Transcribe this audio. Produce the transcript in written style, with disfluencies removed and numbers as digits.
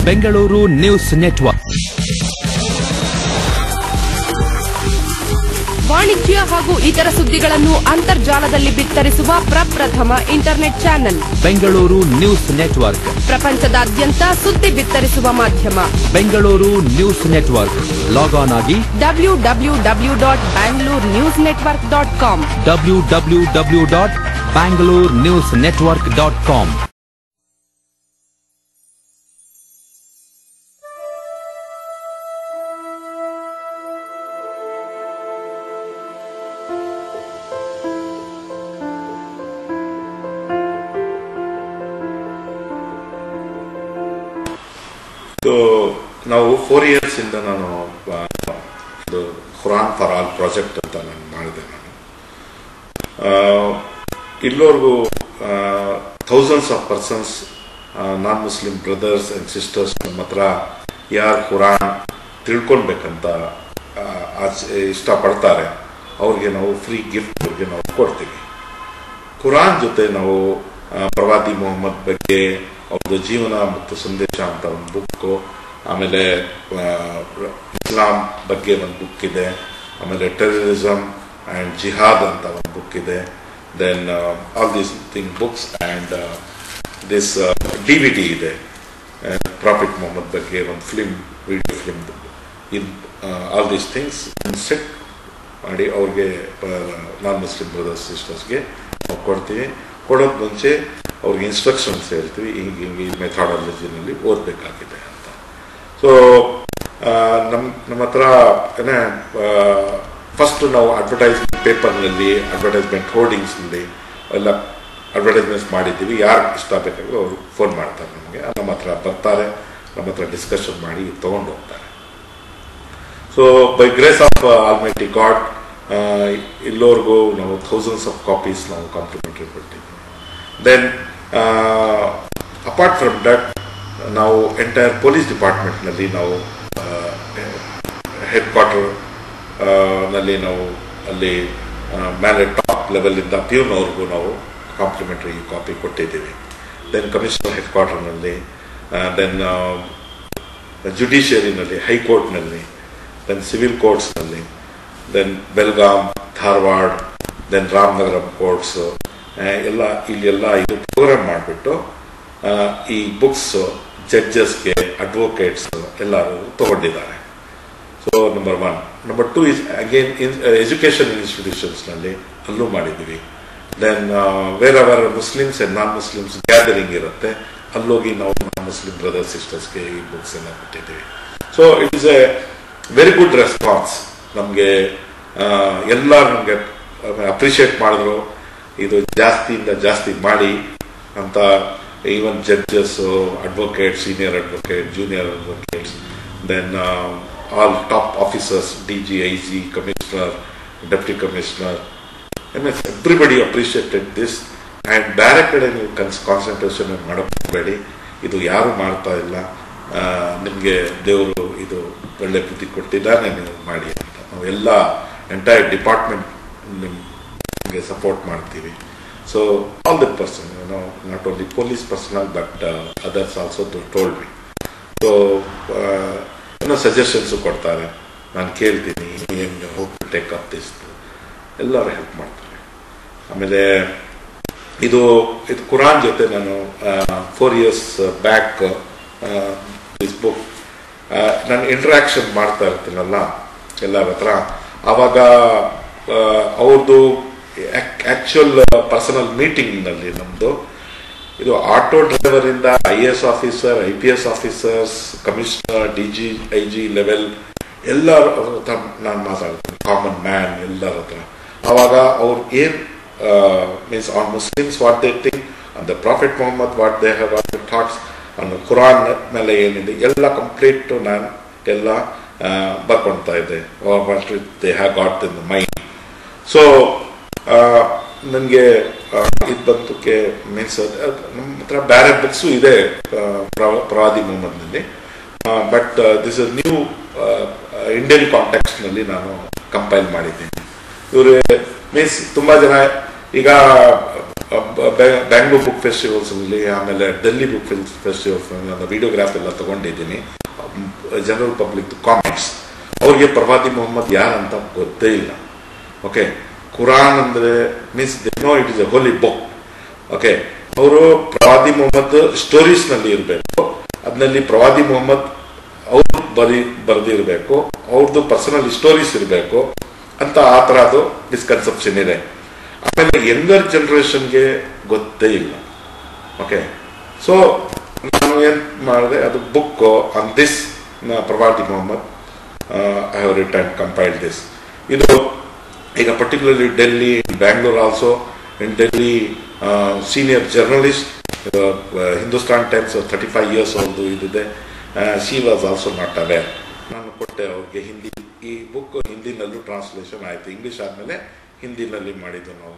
Bengaluru news network. ವಾಣಿಜ್ಯ ಹಾಗೂ ಇತರ ಸುದ್ದಿಗಳನ್ನು ಅಂತರ್ಜಾಲದಲ್ಲಿ ಬಿತ್ತರಿಸುವ ಪ್ರಪ್ರಥಮ internet channel Bengaluru news network. ಪ್ರಪಂಚದಾದ್ಯಂತ ಸುದ್ದಿ ಬಿತ್ತರಿಸುವ ಮಾಧ್ಯಮ Bengaluru news network. Log on ಆಗಿ www.bangalore-newsnetwork.com www.bangalore-newsnetwork.com. ನಾವು 4 years ಇಂದ ನಾನು ಒಂದು ಖುರಾನ್ ಫಾರ್ ಆಲ್ ಪ್ರಾಜೆಕ್ಟ್ ಅಂತ ನಾನು ಮಾಡಿದೆ. ಇಲ್ಲೋರ್ಗೂ thousands of persons non Muslim brothers and sisters ನಮ್ಮ ಹತ್ರ ಯಾರು ಖುರಾನ್ ತಿಳ್ಕೊಳ್ಬೇಕಂತ ಇಷ್ಟಪಡ್ತಾರೆ ಅವ್ರಿಗೆ ನಾವು ಫ್ರೀ ಗಿಫ್ಟ್ ಅವ್ರಿಗೆ ನಾವು ಕೊಡ್ತೀವಿ. ಖುರಾನ್ ಜೊತೆ ನಾವು ಪ್ರವಾದಿ ಮೊಹಮ್ಮದ್ ಬಗ್ಗೆ ಅವ್ರದ್ದು ಜೀವನ ಮತ್ತು ಸಂದೇಶ ಅಂತ ಒಂದು ಬುಕ್ಕು, ಆಮೇಲೆ ಇಸ್ಲಾಂ ಬಗ್ಗೆ ಒಂದು ಬುಕ್ ಇದೆ, ಆಮೇಲೆ ಟೆರರಿಸಮ್ ಆ್ಯಂಡ್ ಜಿಹಾದ್ ಅಂತ ಒಂದು ಬುಕ್ ಇದೆ. Then all these thing books and this DVD ಇದೆ ಪ್ರಾಫಿಟ್ ಮೊಹಮ್ಮದ್ ಬಗ್ಗೆ ಒಂದು video film in all these things set ಮಾಡಿ ಅವ್ರಿಗೆ ನಾನ್ ಮುಸ್ಲಿಂ ಬ್ರದರ್ಸ್ ಸಿಸ್ಟರ್ಸ್ಗೆ ನಾವು ಕೊಡ್ತೀವಿ. ಕೊಡೋದು ಮುಂಚೆ ಅವ್ರಿಗೆ ಇನ್ಸ್ಟ್ರಕ್ಷನ್ಸ್ ಹೇಳ್ತೀವಿ, ಹಿಂಗೆ ಈ ಮೆಥಾಡಾಲಜಿನಲ್ಲಿ ಓದಬೇಕಾಗಿದೆ ಅಂತ. ಸೊ ನಮ್ಮ ಹತ್ರ ಫಸ್ಟ್ ನಾವು ಅಡ್ವರ್ಟೈಸ್ಮೆಂಟ್ ಪೇಪರ್ನಲ್ಲಿ, ಅಡ್ವರ್ಟೈಸ್ಮೆಂಟ್ ಹೋರ್ಡಿಂಗ್ಸ್ನಲ್ಲಿ ಎಲ್ಲ ಅಡ್ವರ್ಟೈಸ್ಮೆಂಟ್ಸ್ ಮಾಡಿದ್ದೀವಿ. ಯಾರು ಇಷ್ಟ ಬೇಕಾದರೂ ಅವರು ಫೋನ್ ಮಾಡ್ತಾರೆ ನಮಗೆ, ನಮ್ಮ ಹತ್ರ ಬರ್ತಾರೆ, ನಮ್ಮ ಹತ್ರ ಡಿಸ್ಕಷನ್ ಮಾಡಿ ತೊಗೊಂಡು ಹೋಗ್ತಾರೆ. So by grace of almighty God ಇಲ್ಲೋರ್ಗೂ ನಾವು ಥೌಸಂಡ್ಸ್ ಆಫ್ ಕಾಪೀಸ್ ನಾವು ಕಾಂಪ್ಲಿಮೆಂಟ್ರಿ ಕೊಡ್ತೀವಿ. ದೆನ್ ಅಪಾರ್ಟ್ ಫ್ರಮ್ ದಟ್ ನಾವು ಎಂಟೈರ್ ಪೊಲೀಸ್ ಡಿಪಾರ್ಟ್ಮೆಂಟ್ನಲ್ಲಿ ನಾವು ಹೆಡ್ ಕ್ವಾರ್ಟರ್ ನಲ್ಲಿ ನಾವು ಅಲ್ಲಿ ಮೇಲೆ ಟಾಪ್ ಲೆವೆಲಿಂದ ಪ್ಯೂನ್ವರೆಗೂ ನಾವು ಕಾಂಪ್ಲಿಮೆಂಟ್ರಿ ಕಾಪಿ ಕೊಟ್ಟಿದ್ದೀವಿ. ದೆನ್ ಕಮಿಷನರ್ ಹೆಡ್ ಕ್ವಾರ್ಟರ್ನಲ್ಲಿ, ದೆನ್ ಜುಡಿಷಿಯರಿನಲ್ಲಿ, ಹೈಕೋರ್ಟ್ನಲ್ಲಿ, ದೆನ್ ಸಿವಿಲ್ ಕೋರ್ಟ್ಸ್ನಲ್ಲಿ, then Belgaum, Dharwad, then Ramanagaram courts ಎಲ್ಲ ಇಲ್ಲೆಲ್ಲ ಇದು ಪ್ರೋಗ್ರಾಮ್ ಮಾಡಿಬಿಟ್ಟು ಈ ಬುಕ್ಸ್ ಜಡ್ಜಸ್ಗೆ, ಅಡ್ವೊಕೇಟ್ಸ್ ಎಲ್ಲರೂ ತಗೊಂಡಿದ್ದಾರೆ. So number 1. Number 2 is again education ಇನ್ಸ್ಟಿಟ್ಯೂಷನ್ಸ್ನಲ್ಲಿ ಅಲ್ಲೂ ಮಾಡಿದ್ದೀವಿ. Then where our Muslims and non Muslims gathering ಇರುತ್ತೆ, ಅಲ್ಲೋಗಿ ನಾವು ನಾನ್ ಮುಸ್ಲಿಂ ಬ್ರದರ್ಸ್ ಸಿಸ್ಟರ್ಸ್ಗೆ ಈ ಬುಕ್ಸ್ ಎಲ್ಲ ಕೊಟ್ಟಿದ್ದೀವಿ. So it is A very good response. ನಮಗೆ ಎಲ್ಲ ನಮಗೆ ಅಪ್ರಿಷಿಯೇಟ್ ಮಾಡಿದ್ರು, ಇದು ಜಾಸ್ತಿಯಿಂದ ಜಾಸ್ತಿ ಮಾಡಿ ಅಂತ. Even judges, advocate, senior advocate, junior advocates, then all top officers, DG, IG, commissioner, deputy commissioner, everybody appreciated this. And ಬೇರೆ ಕಡೆ ನೀವು ಕಾನ್ಸಂಟ್ರೇಷನ್ ಮಾಡಬೇಡಿ, ಇದು ಯಾರು ಮಾಡ್ತಾ ಇಲ್ಲ, ನಿಮಗೆ ದೇವರು ಇದು ಒಳ್ಳೆ ಬುದ್ಧಿ ಕೊಟ್ಟಿದ್ದಾನೆ, ನೀವು ಮಾಡಿ ಅಂತ ನಾವು ಎಲ್ಲ ಎಂಟೈರ್ ಡಿಪಾರ್ಟ್ಮೆಂಟ್ ನಿಮಗೆ ಸಪೋರ್ಟ್ ಮಾಡ್ತೀವಿ. So all the person, not only police personal but others also told me. So ಏನೋ ಸಜೆಷನ್ಸು ಕೊಡ್ತಾರೆ, ನಾನು ಕೇಳ್ತೀನಿ, ಹೋಗಿ ಟೇಕ್ ಅಪ್ ದಿಸ್, ಎಲ್ಲರೂ ಹೆಲ್ಪ್ ಮಾಡ್ತಾರೆ. ಆಮೇಲೆ ಇದು ಕುರಾನ್ ಜೊತೆ ನಾನು 4 years ಬ್ಯಾಕ್ ದಿಸ್ ಬುಕ್ ನಾನು ಇಂಟ್ರಾಕ್ಷನ್ ಮಾಡ್ತಾ ಇರ್ತೀನಲ್ಲ ಎಲ್ಲರ ಹತ್ರ, ಆವಾಗ ಅವ್ರದ್ದು ಆಕ್ಚುಯಲ್ ಪರ್ಸನಲ್ ಮೀಟಿಂಗ್ನಲ್ಲಿ ನಮ್ಮದು ಇದು ಆಟೋ ಡ್ರೈವರ್ ಇಂದ IAS officer, IPS officers, commissioner, DG, IG level ಎಲ್ಲರ ಹತ್ರ ನಾನು ಮಾತಾಡ್ತೀನಿ, ಕಾಮನ್ ಮ್ಯಾನ್ ಎಲ್ಲರ ಹತ್ರ. ಆವಾಗ ಅವ್ರು ಏನು means on Muslims what they think, on the prophet Muhammad what they have thoughts, on Quran ಮೇಲೆ ಏನಿದೆ ಎಲ್ಲ ಕಂಪ್ಲೀಟ್ ನಾನು ಎಲ್ಲ ಬರ್ಕೊಳ್ತಾ ಇದ್ದೆ, what they have got in the mind. So ನನಗೆ ಇದು ಬಂತಕ್ಕೆ ಮೀನ್ಸ್ ನಮ್ಮ ಹತ್ರ ಬೇರೆ ಬುಕ್ಸು ಇದೆ ಪ್ರವಾದಿ ಮೊಹಮ್ಮದ್ನಲ್ಲಿ, but this is new Indian ಕಾಂಟೆಕ್ಸ್ಟ್ನಲ್ಲಿ ನಾನು ಕಂಪೈಲ್ ಮಾಡಿದ್ದೀನಿ. ಇವರು ಮೀನ್ಸ್ ತುಂಬ ಜನ ಈಗ ಬ್ಯಾಂಗ್ಳೂರ್ ಬುಕ್ ಫೆಸ್ಟಿವಲ್ಸ್ನಲ್ಲಿ, ಆಮೇಲೆ ಡೆಲ್ಲಿ ಬುಕ್ ಫೆಸ್ಟಿವಲ್ಸ್ನಲ್ಲಿ ನಾನು ವಿಡಿಯೋಗ್ರಾಫ್ ಎಲ್ಲ ತಗೊಂಡಿದ್ದೀನಿ. ಜನರಲ್ ಪಬ್ಲಿಕ್ ಕಾಮೆಂಟ್ಸ್, ಅವ್ರಿಗೆ ಪ್ರವಾದಿ ಮೊಹಮ್ಮದ್ ಯಾರಂತ ಗೊತ್ತೇ ಇಲ್ಲ. ಓಕೆ, ಕುರಾನ್ ಅಂದರೆ means they know it is A Holi book. Okay, ಅವರು ಪ್ರವಾದಿ ಮೊಹಮ್ಮದ್ ಸ್ಟೋರೀಸ್ನಲ್ಲಿ ಇರಬೇಕು, ಅದರಲ್ಲಿ ಪ್ರವಾದಿ ಮೊಹಮ್ಮದ್ ಅವ್ರು ಬರೆದಿರಬೇಕು, ಅವ್ರದ್ದು ಪರ್ಸನಲ್ ಸ್ಟೋರೀಸ್ ಇರಬೇಕು ಅಂತ ಆ ಥರದ್ದು ಮಿಸ್ಕನ್ಸೆಪ್ಷನ್ ಇದೆ. ಆಮೇಲೆ ಯಂಗರ್ ಜನರೇಷನ್ಗೆ ಗೊತ್ತೇ ಇಲ್ಲ. ಓಕೆ, ಸೊ ನಾನು ಏನು ಮಾಡಿದೆ, ಅದು ಬುಕ್ ಆನ್ ದಿಸ್ ಪ್ರವಾದಿ ಮೊಹಮ್ಮದ್, I have written compiled this. ಇದು ಈಗ particularly Delhi, Bangalore also, in Delhi senior journalist, Hindustan Times 35 years ಅವ್ರದ್ದು ಇದಿದೆ. She was also not aware. ನಾನು ಕೊಟ್ಟೆ ಅವ್ರಿಗೆ ಹಿಂದಿ. ಈ ಬುಕ್ ಹಿಂದಿನಲ್ಲೂ ಟ್ರಾನ್ಸ್ಲೇಷನ್ ಆಯಿತು, ಇಂಗ್ಲೀಷ್ ಆದಮೇಲೆ ಹಿಂದಿನಲ್ಲಿ ಮಾಡಿದ್ದು ನಾವು.